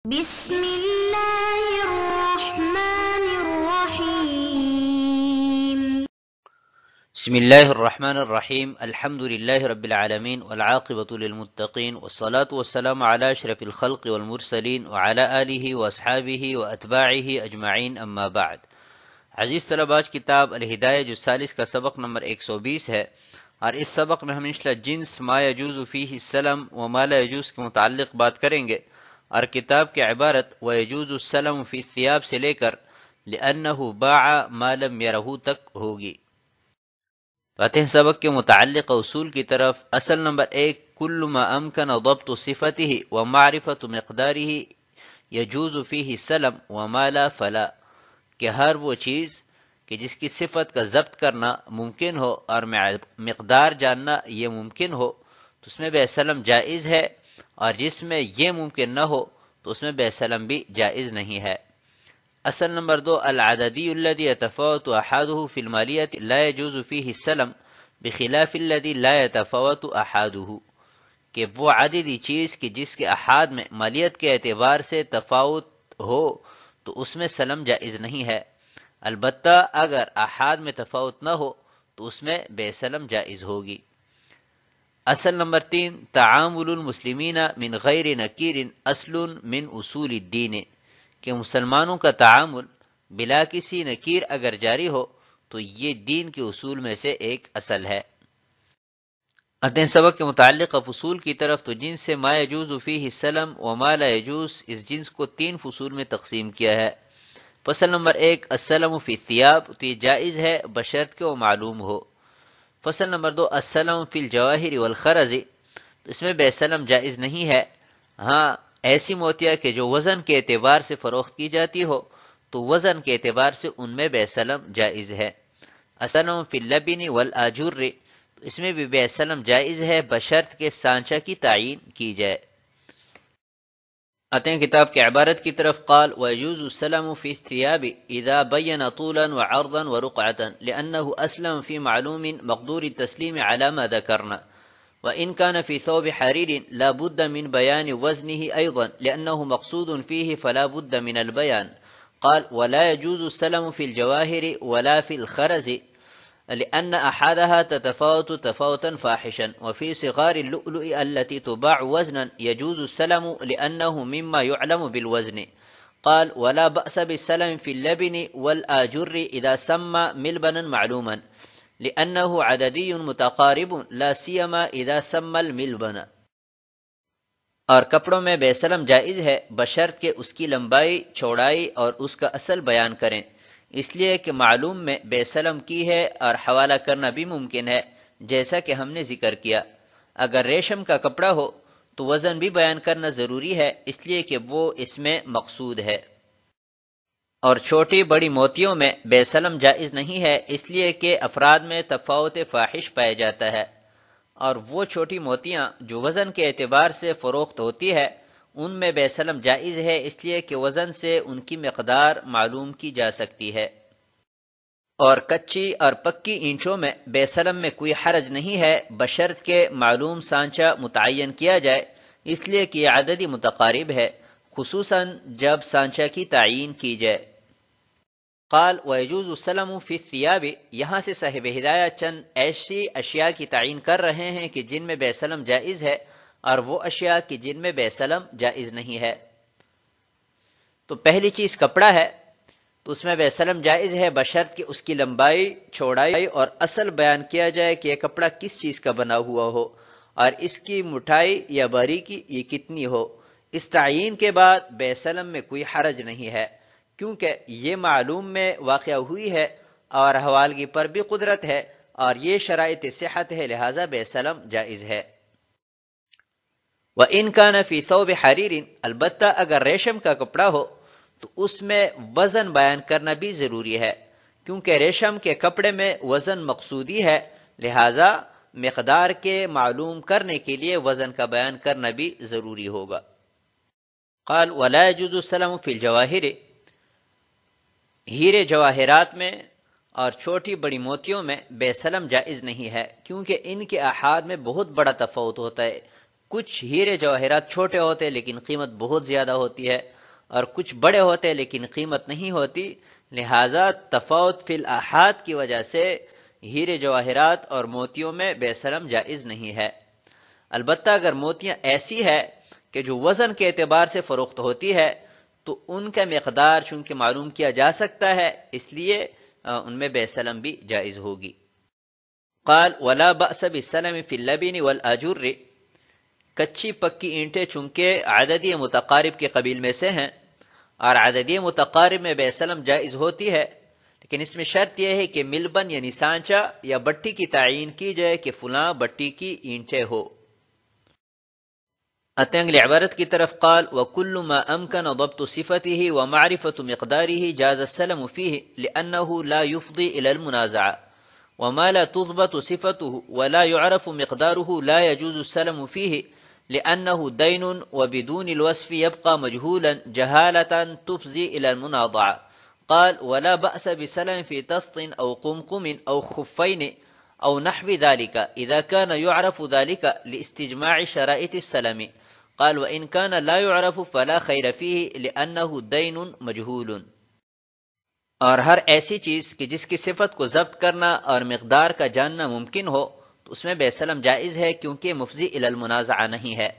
بسم الله الرحمن الرحيم. بسم الله الرحمن الرحيم. الحمد لله رب العالمين والعاقبة للمتقين والصلاة والسلام على أشرف الخلق والمرسلين وعلى آله وأصحابه وأتباعه أجمعين أما بعد. عزیز طلبہ، آج کتاب الہدایہ جز ثالث کا سبق نمبر 120 ہے، اور اس سبق میں ہم انشاءاللہ جنس ما یجوز فیہ السلم و ما لا یجوز کے متعلق بات کریں گے، اور کتاب کی عبارت وَيَجُوزُ السَّلَمُ فِي الثِّيَابِ سے لے کر لِأَنَّهُ بَاعَ مَا لَمْ يَرَهُ تک ہوگی۔ آتے ہیں سبق کے متعلق اصول کی طرف۔ اصل نمبر 1، كل ما أمكن ضبط صفته ومعرفة مقداره يجوز فيه السلم وما لا فلا، کہ ہر وہ چیز کہ جس کی صفت کا ضبط کرنا ممکن ہو اور مقدار جاننا یہ ممکن ہو تو اس میں بے سلم جائز ہے، اور جس میں یہ ممکن نہ ہو تو اس میں بے سلم بھی جائز نہیں ہے۔ اصل نمبر 2، العددی الذي يتفاوت احاده في المالیۃ لا يجوز فيه السلم بخلاف الذي لا يتفاوت احاده، کہ وہ عددی چیز کہ جس کے احاد میں مالیت کے اعتبار سے تفاوت ہو تو اس میں سلم جائز نہیں ہے، البتہ اگر احاد میں تفاوت نہ ہو تو اس میں بے سلم جائز ہوگی۔ اصل نمبر 3، تعامل المسلمین من غیر نکیر اصل من اصول الدین، کہ مسلمانوں کا تعامل بلا کسی نکیر اگر جاری ہو تو یہ دین کے اصول میں سے ایک اصل ہے۔ آتے ہیں سبق کے متعلق فصول کی طرف۔ تو جنس سے ما یجوز فیہ السلم و ما لا یجوز، اس جنس کو 3 فصول میں تقسیم کیا ہے۔ فصل نمبر 1، السلم فی الثیاب، تو یہ جائز ہے بشرط کہ وہ معلوم ہو۔ فصل نمبر 2، السلم فی الجواہر والخرز، تو اس میں بے سلم جائز نہیں ہے، ہاں ایسی موتیاں کہ جو وزن کے اعتبار سے فروخت کی جاتی ہو تو وزن کے اعتبار سے ان میں بے سلم جائز ہے۔ السلم فی اللبن والآجر، اس میں بھی بے سلم جائز ہے بشرط کے سانچہ کی تعین کی جائے۔ آتے ہیں کتاب کی عبارت کی طرف۔ قال ويجوز السلم في الثياب اذا بين طولا وعرضا ورقعة لانه اسلم في معلوم مقدور التسليم على ما ذكرنا، وان كان في ثوب حرير لا بد من بيان وزنه ايضا لانه مقصود فيه فلا بد من البيان۔ قال ولا يجوز السلم في الجواهر ولا في الخرز لأن أحدها تتفاوت تفاوتا فاحشا، وفي صغار اللؤلؤ التي تباع وزنا يجوز السلم لأنه مما يعلم بالوزن۔ قال ولا بأس بالسلم في اللبن والآجر إذا سمى ملبنا معلوما لأنه عددي متقارب لا سيما إذا سمى الملبن۔ اور کپڑوں میں بے سلم جائز ہے بشرط کہ اس کی لمبائی، چوڑائی اور اس کا اصل بیان کریں، اس لیے کہ معلوم میں بے سلم کی ہے اور حوالہ کرنا بھی ممکن ہے، جیسا کہ ہم نے ذکر کیا۔ اگر ریشم کا کپڑا ہو تو وزن بھی بیان کرنا ضروری ہے، اس لیے کہ وہ اس میں مقصود ہے۔ اور چھوٹی بڑی موتیوں میں بے سلم جائز نہیں ہے، اس لیے کہ افراد میں تفاوت فاحش پایا جاتا ہے، اور وہ چھوٹی موتیاں جو وزن کے اعتبار سے فروخت ہوتی ہے ان میں بے سلم جائز ہے، اس لیے کہ وزن سے ان کی مقدار معلوم کی جا سکتی ہے۔ اور کچی اور پکی اینچوں میں بے سلم میں کوئی حرج نہیں ہے بشرط کہ معلوم سانچہ متعین کیا جائے، اس لیے کہ یہ عددی متقارب ہے، خصوصاً جب سانچہ کی تعین کی جائے۔ قال ويجوز السلم في الثياب، یہاں سے صاحب ہدایہ چند ایسی اشیاء کی تعین کر رہے ہیں کہ جن میں بے سلم جائز ہے، اور وہ اشیاء کی جن میں بے سلم جائز نہیں ہے۔ تو پہلی چیز کپڑا ہے، تو اس میں بے سلم جائز ہے بشرط کہ اس کی لمبائی، چوڑائی اور اصل بیان کیا جائے کہ یہ کپڑا کس چیز کا بنا ہوا ہو اور اس کی موٹائی یا باریکی یہ کتنی ہو۔ اس تعین کے بعد بے سلم میں کوئی حرج نہیں ہے، کیونکہ یہ معلوم میں واقع ہوئی ہے اور حوالگی پر بھی قدرت ہے، اور یہ شرائط صحت ہے، لہذا بے سلم جائز ہے۔ وَإِن كَانَ فِي ثَوْبِ حَرِيرٍ، البتہ اگر ریشم کا کپڑا ہو تو اس میں وزن بیان کرنا بھی ضروری ہے، کیونکہ ریشم کے کپڑے میں وزن مقصودی ہے، لہذا مقدار کے معلوم کرنے کے لیے وزن کا بیان کرنا بھی ضروری ہوگا۔ قال وَلَا يَجُوزُ السَّلَمُ فِي الْجَوَاهِرِ، ہیرے جواہرات میں اور چھوٹی بڑی موتیوں میں بے سلم جائز نہیں ہے، کیونکہ ان کے احاد میں بہت بڑا تفاوت ہوتا ہے، کچھ ہیرے جواہرات چھوٹے ہوتے لیکن قیمت بہت زیادہ ہوتی ہے، اور کچھ بڑے ہوتے لیکن قیمت نہیں ہوتی، لہذا تفاوت فی الاحاد کی وجہ سے ہیرے جواہرات اور موتیوں میں بے سلم جائز نہیں ہے۔ البتہ اگر موتیاں ایسی ہے کہ جو وزن کے اعتبار سے فروخت ہوتی ہے تو ان کا مقدار چونکہ معلوم کیا جا سکتا ہے، اس لیے ان میں بے سلم بھی جائز ہوگی۔ قال ولا بأس بالسلم فی اللبن والآجر، کچی پکی اینٹیں چونکہ عددی متقارب کے قبیل میں سے ہیں اور عددی متقارب میں بے سلم جائز ہوتی ہے، لیکن اس میں شرط یہ ہے کہ ملبن یعنی سانچہ یا بٹی کی تعین کی جائے کہ فلاں بٹی کی اینٹیں ہو۔ آتے ہیں اگلی عبارت کی طرف، قال وَكُلُّ مَا أَمْكَنَ ضَبْطُ صِفَتِهِ وَمَعْرِفَةُ مِقْدَارِهِ جَازَ السَّلَمُ فِيهِ لِأَنَّهُ لَا يُفْضِي إِلَى الْمُنَازَعَةِ وَمَا لَا تُضْبَطُ صِفَتُهُ وَلَا يُعْرَفُ مِقْدَارُهُ لَا يَجُوزُ السَّلَمُ فِيهِ لِأَنَّهُ دَيْنٌ وَبِدُونِ الْوَصْفِ يَبْقَى مَجْهُولًا جَهَالَةً تُفْضِي إِلَى الْمُنَاضَعَةِ قال ولا بأس بسلم في تسط أو قمقم أو خفين أو نحو ذلك إذا كان يعرف ذلك لاستجماع شرائط السلم قال وإن كان لا يعرف فلا خير فيه لأنه دين مجهول۔ اور ہر ایسی چیز کہ جس کی صفت کو ضبط کرنا اور مقدار کا جاننا ممکن ہو تو اس میں بے سلم جائز ہے، کیونکہ مفضی الی المنازعہ نہیں ہے۔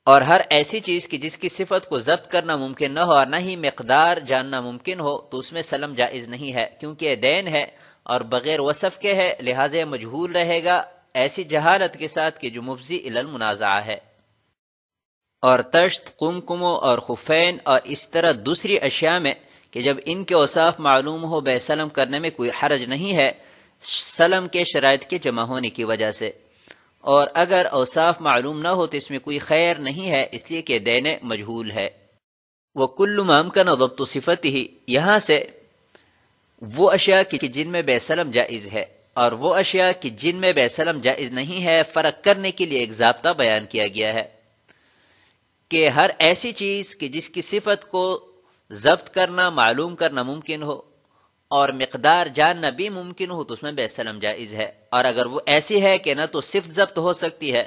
اور ہر ایسی چیز کی جس کی صفت کو ضبط کرنا ممکن نہ ہو اور نہ ہی مقدار جاننا ممکن ہو تو اس میں سلم جائز نہیں ہے، کیونکہ یہ دین ہے اور بغیر وصف کے ہے، لہٰذا مجہول رہے گا ایسی جہالت کے ساتھ کہ جو مفضی الی المنازعہ ہے۔ اور تشت، قمقموں اور خفین اور اس طرح دوسری اشیاء میں کہ جب ان کے اوصاف معلوم ہو بے سلم کرنے میں کوئی حرج نہیں ہے، سلم کے شرائط کے جمع ہونے کی وجہ سے، اور اگر اوصاف معلوم نہ ہو تو اس میں کوئی خیر نہیں ہے، اس لیے کہ دین مجہول ہے۔ وَكُلُّ مَا أَمْكَنَ ضَبْطُ صِفَتِهِ، یہاں سے وہ اشیاء کی جن میں بے سلم جائز ہے اور وہ اشیاء کی جن میں بے سلم جائز نہیں ہے، فرق کرنے کے لیے ایک ضابطہ بیان کیا گیا ہے کہ ہر ایسی چیز کہ جس کی صفت کو ضبط کرنا معلوم کرنا ممکن ہو اور مقدار جاننا بھی ممکن ہو تو اس میں بے سلم جائز ہے، اور اگر وہ ایسی ہے کہ نہ تو صفت ضبط ہو سکتی ہے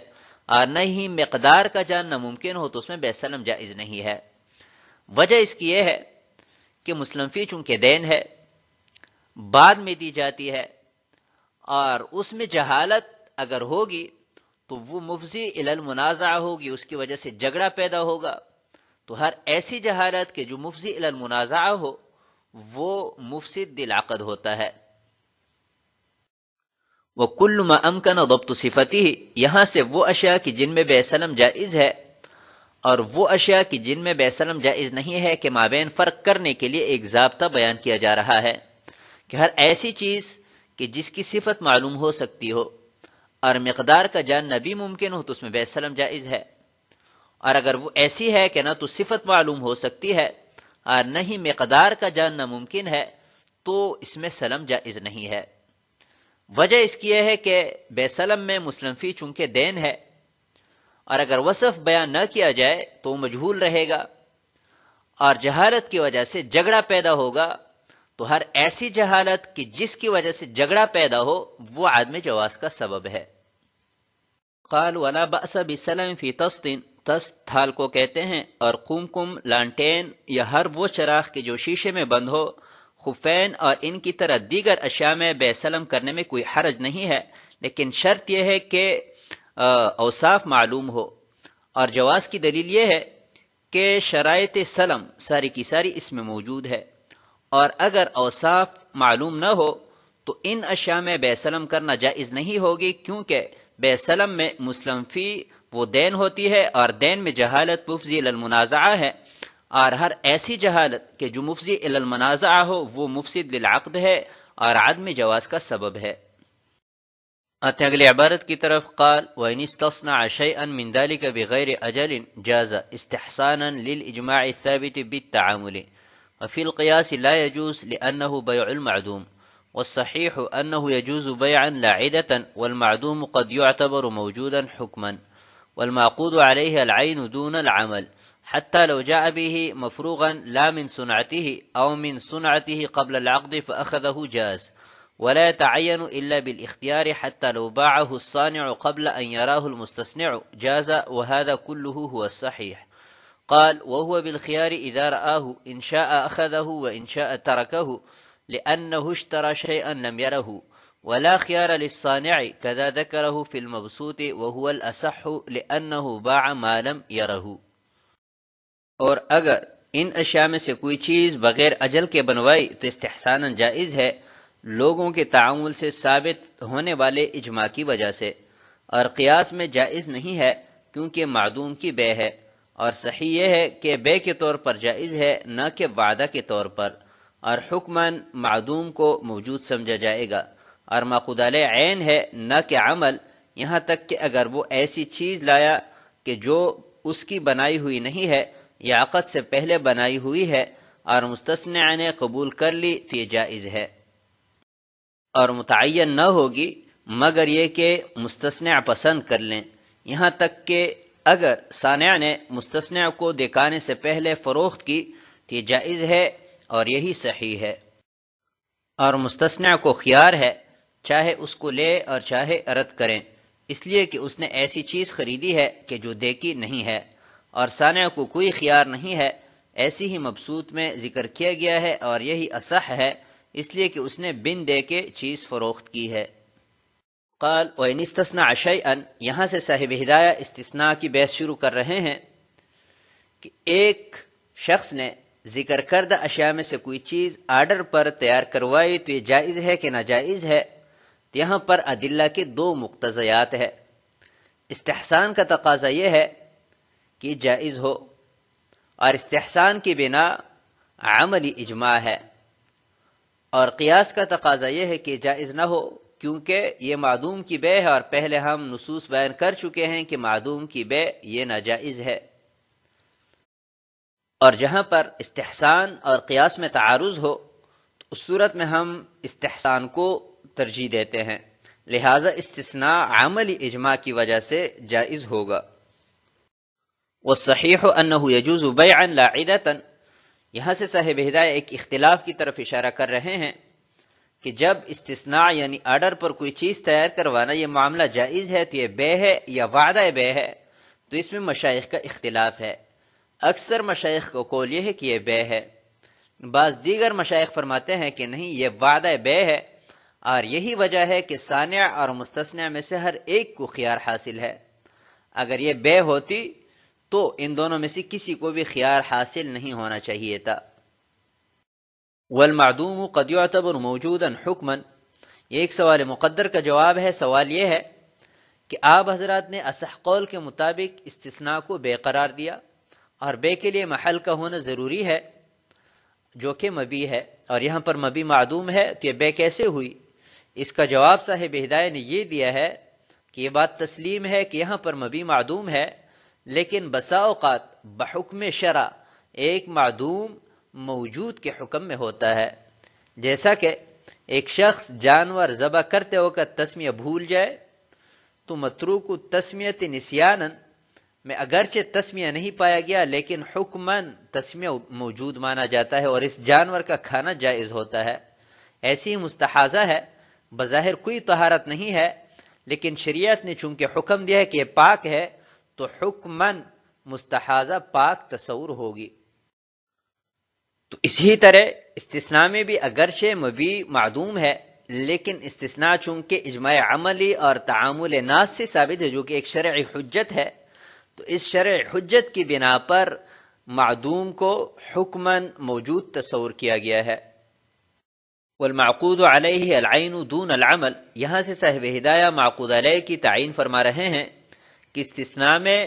اور نہ ہی مقدار کا جاننا ممکن ہو تو اس میں بے سلم جائز نہیں ہے۔ وجہ اس کی یہ ہے کہ مسلم فی چونکہ دین ہے، بعد میں دی جاتی ہے، اور اس میں جہالت اگر ہوگی تو وہ مفضی الی المنازعہ ہوگی، اس کی وجہ سے جھگڑا پیدا ہوگا، تو ہر ایسی جہالت کے جو مفضی الی المنازعہ ہو وہ مفسد للعقد ہوتا ہے۔ وَكُلُّ مَا أَمْكَنَ ضَبْطُ صِفَتِهِ، یہاں سے وہ اشیاء کی جن میں بے سلم جائز ہے اور وہ اشیاء کی جن میں بے سلم جائز نہیں ہے کہ مابین فرق کرنے کے لیے ایک ضابطہ بیان کیا جا رہا ہے کہ ہر ایسی چیز کہ جس کی صفت معلوم ہو سکتی ہو اور مقدار کا جاننا بھی ممکن ہو تو اس میں بے سلم جائز ہے، اور اگر وہ ایسی ہے کہ نہ تو صفت معلوم ہو سکتی ہے اور نہ ہی مقدار کا جاننا ممکن ہے تو اس میں سلم جائز نہیں ہے۔ وجہ اس کی یہ ہے کہ بے سلم میں مسلم فی چونکہ دین ہے، اور اگر وصف بیان نہ کیا جائے تو وہ مجہول رہے گا اور جہالت کی وجہ سے جھگڑا پیدا ہوگا، تو ہر ایسی جہالت کہ جس کی وجہ سے جھگڑا پیدا ہو وہ عدم جواز کا سبب ہے۔ قال ولا بأس بسلم فی تسط، تسط تھال کو کہتے ہیں، اور قمقم، لانٹین یا ہر وہ چراغ کے جو شیشے میں بند ہو، خفین اور ان کی طرح دیگر اشیاء میں بے سلم کرنے میں کوئی حرج نہیں ہے، لیکن شرط یہ ہے کہ اوصاف معلوم ہو، اور جواز کی دلیل یہ ہے کہ شرائط سلم ساری کی ساری اس میں موجود ہے، اور اگر اوصاف معلوم نہ ہو تو ان اشیاء میں بے سلم کرنا جائز نہیں ہوگی، کیونکہ بے سلم میں مسلم فی وہ دین ہوتی ہے اور دین میں جہالت مفضی الی المنازعہ ہے، اور ہر ایسی جہالت کہ جو مفضی الی المنازعہ ہو وہ مفسد للعقد ہے اور عدم جواز کا سبب ہے۔ آتے اگلی عبارت کی طرف، قال وَإِنِ اسْتَصْنَعَ شَيْئًا مِنْ ذَلِكَ بِغَيْرِ أَجَلٍ جَازَ اسْتِحْسَانًا لِلْإِجْمَاعِ الثَّابِتِ بِالتَّعَامُلِ وفي القياس لا يجوز لأنه بيع المعدوم، والصحيح أنه يجوز بيعا لا عدة، والمعدوم قد يعتبر موجودا حكما، والمعقود عليه العين دون العمل حتى لو جاء به مفروغا لا من صنعته أو من صنعته قبل العقد فأخذه جاز، ولا يتعين إلا بالاختيار حتى لو باعه الصانع قبل أن يراه المستصنع جاز، وهذا كله هو الصحيح. قال: وهو بالخيار إذا رآه، إن شاء أخذه وإن شاء تركه، لأنه اشترى شيئا لم يره، ولا خيار للصانع، كذا ذكره في المبسوط وهو الأصح لأنه باع ما لم يره. اور اگر ان اشیاء میں سے کوئی چیز بغیر اجل کے بنوائی تو استحساناً جائز ہے، لوگوں کے تعامل سے ثابت ہونے والے اجماع کی وجہ سے، اور قیاس میں جائز نہیں ہے کیونکہ معدوم کی بے ہے، اور صحیح یہ ہے کہ بے کے طور پر جائز ہے نہ کہ وعدہ کے طور پر، اور حکماً معدوم کو موجود سمجھا جائے گا، اور معقود علیہ عین ہے نہ کہ عمل، یہاں تک کہ اگر وہ ایسی چیز لایا کہ جو اس کی بنائی ہوئی نہیں ہے یا عقد سے پہلے بنائی ہوئی ہے اور مستثنی نے قبول کر لی تو یہ جائز ہے، اور متعین نہ ہوگی مگر یہ کہ مستثنی پسند کر لیں، یہاں تک کہ اگر صانع نے مستثنی کو دکھانے سے پہلے فروخت کی تو یہ جائز ہے اور یہی صحیح ہے، اور مستثنی کو خیار ہے چاہے اس کو لے اور چاہے رد کریں، اس لیے کہ اس نے ایسی چیز خریدی ہے کہ جو دیکھی نہیں ہے، اور صانع کو کوئی خیار نہیں ہے، ایسی ہی مبسوط میں ذکر کیا گیا ہے، اور یہی اصح ہے اس لیے کہ اس نے بن دے کے چیز فروخت کی ہے۔ قال وَإِنِ اسْتَثْنَعَ شَيْئًا، یہاں سے صاحب ہدایہ استثناء کی بحث شروع کر رہے ہیں کہ ایک شخص نے ذکر کردہ اشیاء میں سے کوئی چیز آرڈر پر تیار کروائی تو یہ جائز ہے کہ ناجائز ہے، تو یہاں پر ادلہ کے دو مقتضیات ہے۔ استحسان کا تقاضا یہ ہے کہ جائز ہو، اور استحسان کی بنا عملی اجماع ہے، اور قیاس کا تقاضا یہ ہے کہ جائز نہ ہو کیونکہ یہ معدوم کی بے ہے، اور پہلے ہم نصوص بیان کر چکے ہیں کہ معدوم کی بے یہ ناجائز ہے، اور جہاں پر استحسان اور قیاس میں تعارض ہو تو اس صورت میں ہم استحسان کو ترجیح دیتے ہیں، لہذا استثناء عملی اجماع کی وجہ سے جائز ہوگا۔ والصحیح انه يجوز بیعا لا عدة، یہاں سے صاحب ہدایہ ایک اختلاف کی طرف اشارہ کر رہے ہیں کہ جب استثناء یعنی آرڈر پر کوئی چیز تیار کروانا یہ معاملہ جائز ہے تو یہ بے ہے یا وعدہ بے ہے، تو اس میں مشائخ کا اختلاف ہے۔ اکثر مشائخ کو قول یہ ہے کہ یہ بے ہے، بعض دیگر مشائخ فرماتے ہیں کہ نہیں یہ وعدہ بے ہے، اور یہی وجہ ہے کہ صانع اور مستثنی میں سے ہر ایک کو خیار حاصل ہے، اگر یہ بے ہوتی تو ان دونوں میں سے کسی کو بھی خیار حاصل نہیں ہونا چاہیے تھا۔ والمعدوم قد يعتبر موجودا حکما، یہ ایک سوال مقدر کا جواب ہے۔ سوال یہ ہے کہ آپ حضرات نے اصح قول کے مطابق استثناء کو بے قرار دیا، اور بے کے لیے محل کا ہونا ضروری ہے جو کہ مبی ہے، اور یہاں پر مبی معدوم ہے، تو یہ بے کیسے ہوئی؟ اس کا جواب صاحب ہدایہ نے یہ دیا ہے کہ یہ بات تسلیم ہے کہ یہاں پر مبی معدوم ہے، لیکن بسا اوقات بحکم شرع ایک معدوم موجود کے حکم میں ہوتا ہے، جیسا کہ ایک شخص جانور ذبح کرتے وقت تسمیہ بھول جائے تو متروک تسمیت نسیانن میں اگرچہ تسمیہ نہیں پایا گیا لیکن حکماً تسمیہ موجود مانا جاتا ہے اور اس جانور کا کھانا جائز ہوتا ہے۔ ایسی ہی مستحاضہ ہے، بظاہر کوئی طہارت نہیں ہے لیکن شریعت نے چونکہ حکم دیا ہے کہ یہ پاک ہے تو حکماً مستحاضہ پاک تصور ہوگی۔ تو اسی طرح استثناء میں بھی اگرچہ مبی معدوم ہے لیکن استثناء چونکہ اجماع عملی اور تعامل ناس سے ثابت ہے جو کہ ایک شرعی حجت ہے، تو اس شرعی حجت کی بنا پر معدوم کو حکماً موجود تصور کیا گیا ہے۔ والمعقود علیہ العین دون العمل، یہاں سے صاحب ہدایہ معقود علیہ کی تعین فرما رہے ہیں کہ استثناء میں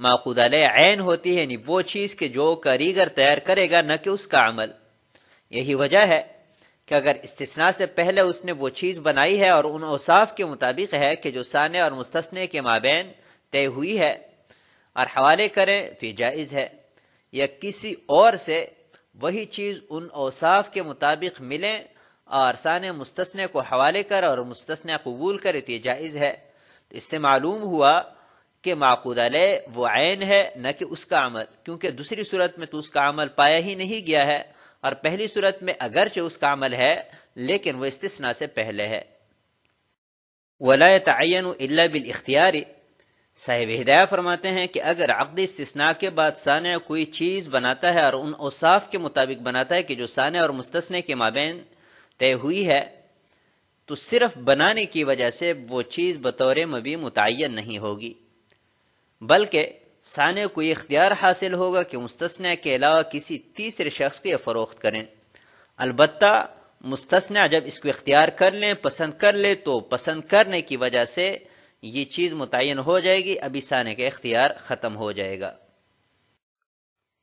معقود علیہ عین ہوتی ہے، یعنی وہ چیز کہ جو کاریگر تیار کرے گا نہ کہ اس کا عمل۔ یہی وجہ ہے کہ اگر استثناء سے پہلے اس نے وہ چیز بنائی ہے اور ان اوصاف کے مطابق ہے کہ جو صانع اور مستثنی کے مابین طے ہوئی ہے اور حوالے کرے تو یہ جائز ہے، یا کسی اور سے وہی چیز ان اوصاف کے مطابق ملے اور صانع مستثنی کو حوالے کر اور مستثنی قبول کرے تو یہ جائز ہے۔ تو اس سے معلوم ہوا کہ معقود علیہ وہ عین ہے نہ کہ اس کا عمل، کیونکہ دوسری صورت میں تو اس کا عمل پایا ہی نہیں گیا ہے، اور پہلی صورت میں اگرچہ اس کا عمل ہے لیکن وہ استثناء سے پہلے ہے۔ وَلَا يَتَعَيَّنُ إِلَّا بِالْإِخْتِيَارِ، صاحب ہدایہ فرماتے ہیں کہ اگر عقد استثناء کے بعد صانع کوئی چیز بناتا ہے اور ان اوصاف کے مطابق بناتا ہے کہ جو صانع اور مستثنی کے مابین طے ہوئی ہے، تو صرف بنانے کی وجہ سے وہ چیز بطور مبیع متعین نہیں ہوگی، بلکہ صانع کو یہ اختیار حاصل ہوگا کہ مستثنی کے علاوہ کسی تیسرے شخص کو یہ فروخت کریں۔ البتہ مستثنی جب اس کو اختیار کر لیں، پسند کر لے، تو پسند کرنے کی وجہ سے یہ چیز متعین ہو جائے گی، ابھی صانع کا اختیار ختم ہو جائے گا۔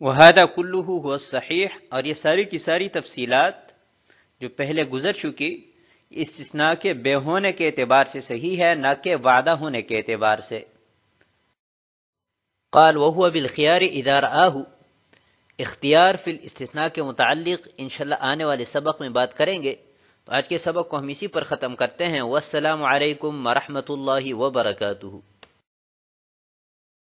وَهَذَا كُلُّهُ هُوَ الصَّحِيحُ، اور یہ ساری کی ساری تفصیلات جو پہلے گزر چکی استثناء کے بے ہونے کے اعتبار سے صحیح ہے، نہ کہ وعدہ ہونے کے اعتبار سے۔ قال وَهُوَ بِالْخِيَارِ إِذَا رَآهُ، اختیار فی الاستثناء کے متعلق انشاءاللہ آنے والے سبق میں بات کریں گے، تو آج کے سبق کو ہم اسی پر ختم کرتے ہیں۔ والسلام علیکم ورحمۃ اللہ وبرکاتہ۔